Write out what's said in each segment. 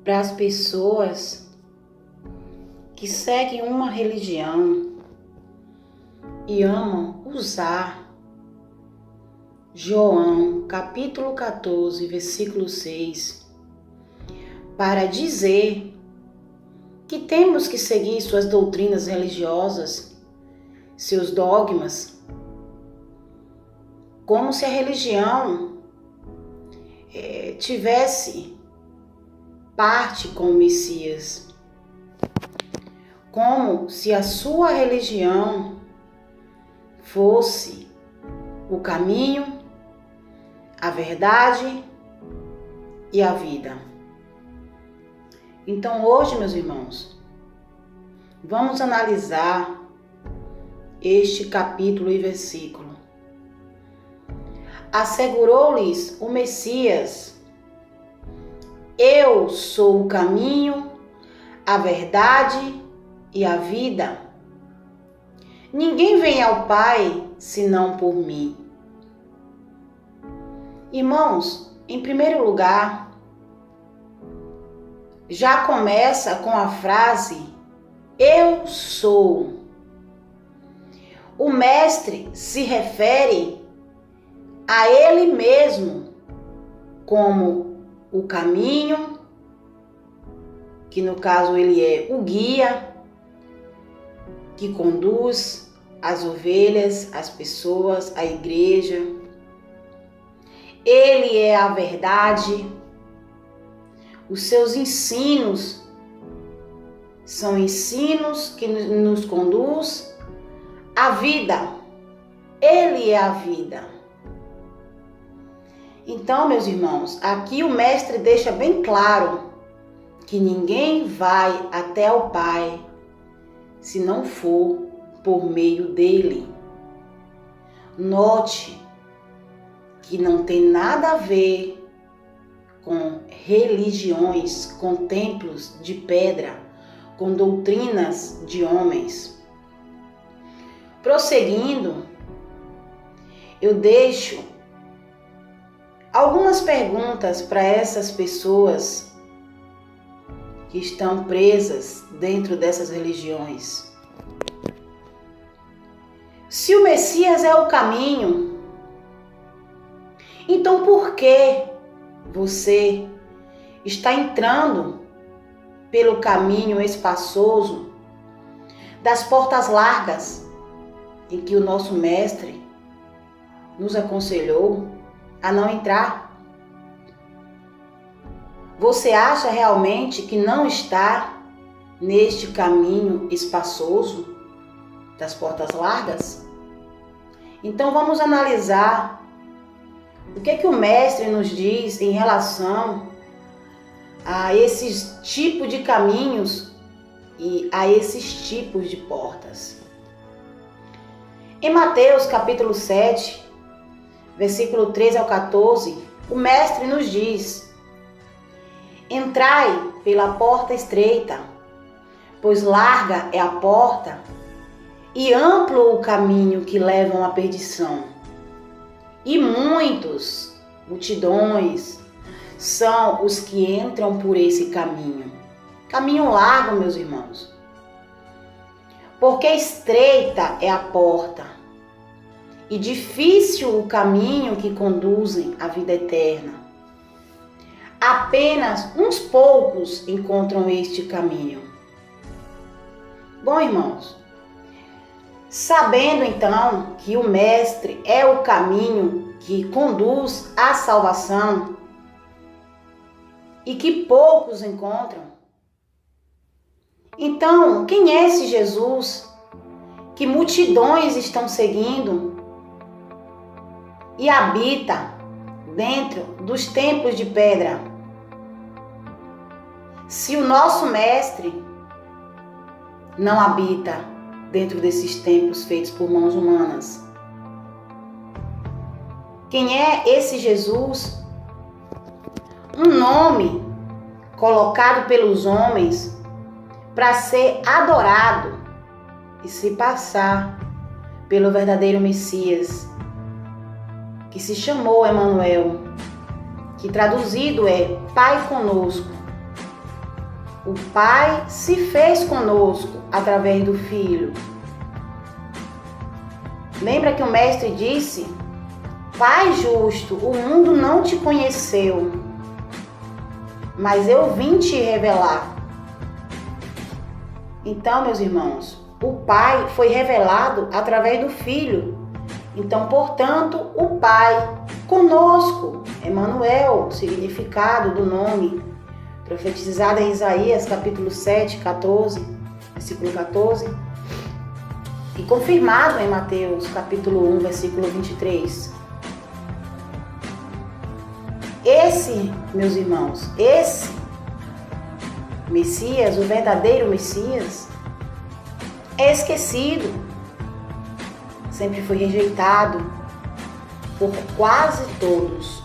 para as pessoas que seguem uma religião e amam usar João capítulo 14, versículo 6, para dizer que temos que seguir suas doutrinas religiosas, seus dogmas, como se a religião tivesse parte com o Messias, como se a sua religião fosse o caminho, a verdade e a vida. Então hoje, meus irmãos, vamos analisar este capítulo e versículo. Assegurou-lhes o Messias: eu sou o caminho, a verdade e a vida. Ninguém vem ao Pai senão por mim. Irmãos, em primeiro lugar, já começa com a frase eu sou. O mestre se refere a ele mesmo como o caminho, que no caso ele é o guia que conduz as ovelhas, as pessoas, a igreja. Ele é a verdade. Os seus ensinos são ensinos que nos conduz à vida. Ele é a vida. Então, meus irmãos, aqui o mestre deixa bem claro que ninguém vai até o Pai se não for por meio dele. Note que não tem nada a ver com religiões, com templos de pedra, com doutrinas de homens. Prosseguindo, eu deixo algumas perguntas para essas pessoas que estão presas dentro dessas religiões. Se o Messias é o caminho, então por que você está entrando pelo caminho espaçoso das portas largas em que o nosso mestre nos aconselhou a não entrar? Você acha realmente que não está neste caminho espaçoso das portas largas? Então vamos analisar o que o mestre nos diz em relação a esses tipos de caminhos e a esses tipos de portas. Em Mateus capítulo 7, versículo 13 ao 14, o mestre nos diz: entrai pela porta estreita, pois larga é a porta e amplo o caminho que levam à perdição. E muitos, multidões, são os que entram por esse caminho. Caminho largo, meus irmãos. Porque estreita é a porta e difícil o caminho que conduzem à vida eterna. Apenas uns poucos encontram este caminho. Bom, irmãos, sabendo então que o Mestre é o caminho que conduz à salvação e que poucos encontram, então quem é esse Jesus que multidões estão seguindo e habita dentro dos templos de pedra? Se o nosso Mestre não habita dentro desses templos feitos por mãos humanas, quem é esse Jesus? Um nome colocado pelos homens para ser adorado e se passar pelo verdadeiro Messias, que se chamou Emanuel, que traduzido é Pai conosco. O Pai se fez conosco através do Filho. Lembra que o Mestre disse: Pai justo, o mundo não te conheceu, mas eu vim te revelar. Então, meus irmãos, o Pai foi revelado através do Filho. Então, portanto, o Pai conosco, Emanuel, significado do nome, profetizado em Isaías, capítulo 7, 14, versículo 14, e confirmado em Mateus, capítulo 1, versículo 23. Esse, meus irmãos, esse Messias, o verdadeiro Messias, é esquecido, sempre foi rejeitado por quase todos.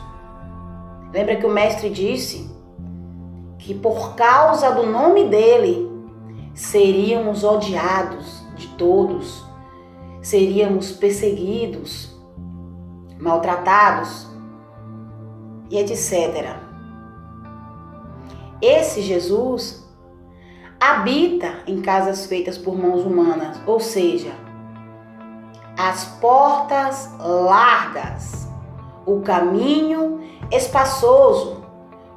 Lembra que o Mestre disse que por causa do nome dele seríamos odiados de todos, seríamos perseguidos, maltratados e etc. Esse Jesus habita em casas feitas por mãos humanas, ou seja, as portas largas, o caminho espaçoso.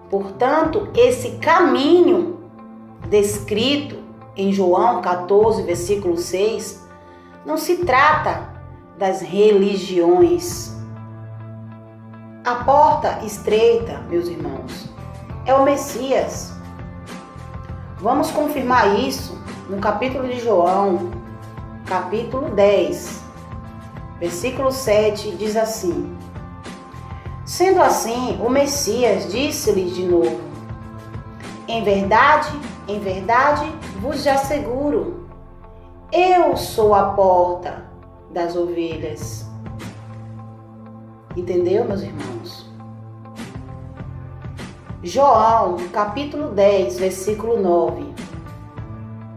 Portanto, esse caminho descrito em João 14, versículo 6, não se trata das religiões. A porta estreita, meus irmãos, é o Messias. Vamos confirmar isso no capítulo de João, capítulo 10, versículo 7, diz assim: Sendo assim, o Messias disse-lhes de novo: em verdade, vos asseguro, eu sou a porta das ovelhas. Entendeu, meus irmãos? João, capítulo 10, versículo 9.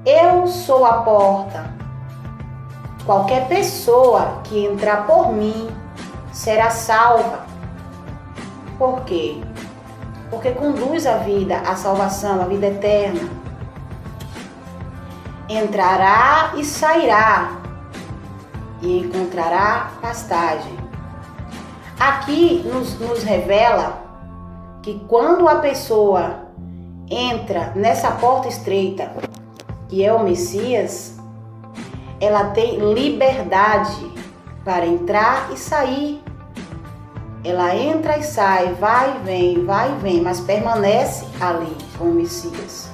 Eu sou a porta. Qualquer pessoa que entrar por mim será salva. Por quê? Porque conduz a vida, a salvação, a vida eterna. Entrará e sairá e encontrará pastagem. Aqui nos revela que quando a pessoa entra nessa porta estreita, que é o Messias, ela tem liberdade para entrar e sair. Ela entra e sai, vai e vem, mas permanece ali com o Messias.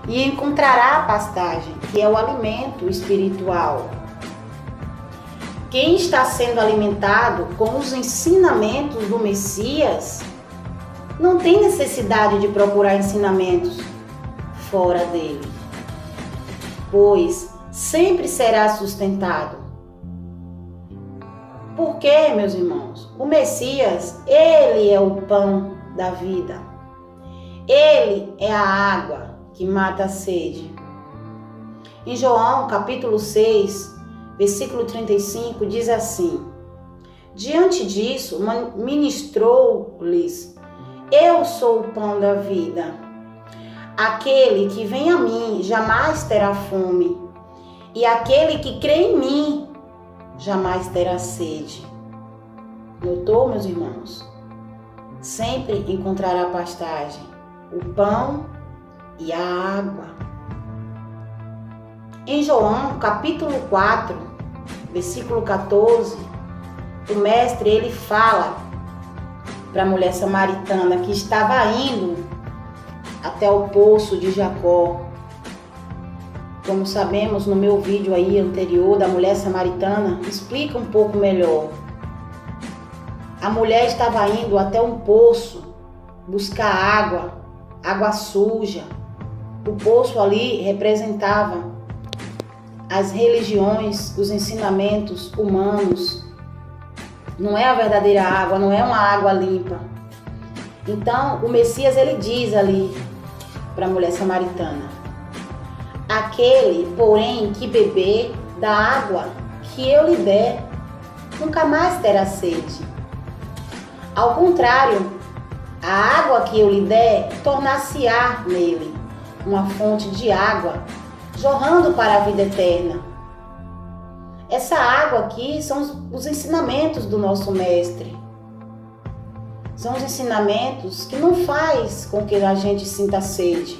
E encontrará a pastagem, que é o alimento espiritual. Quem está sendo alimentado com os ensinamentos do Messias não tem necessidade de procurar ensinamentos fora dele, pois sempre será sustentado. Por quê, meus irmãos? O Messias, ele é o pão da vida. Ele é a água que mata a sede. Em João, capítulo 6, versículo 35, diz assim: Diante disso, ministrou-lhes: Eu sou o pão da vida. Aquele que vem a mim jamais terá fome, e aquele que crê em mim jamais terá sede. Notou, meus irmãos? Sempre encontrará pastagem, o pão e a água. Em João, capítulo 4, versículo 14, o Mestre, ele fala para a mulher samaritana que estava indo até o poço de Jacó. Como sabemos, no meu vídeo aí anterior da mulher samaritana, explica um pouco melhor. A mulher estava indo até um poço buscar água, água suja. O poço ali representava as religiões, os ensinamentos humanos. Não é a verdadeira água, não é uma água limpa. Então, o Messias, ele diz ali para a mulher samaritana: aquele, porém, que beber da água que eu lhe der, nunca mais terá sede. Ao contrário, a água que eu lhe der tornar-se-á nele uma fonte de água jorrando para a vida eterna. Essa água aqui são os ensinamentos do nosso mestre. São os ensinamentos que não faz com que a gente sinta sede.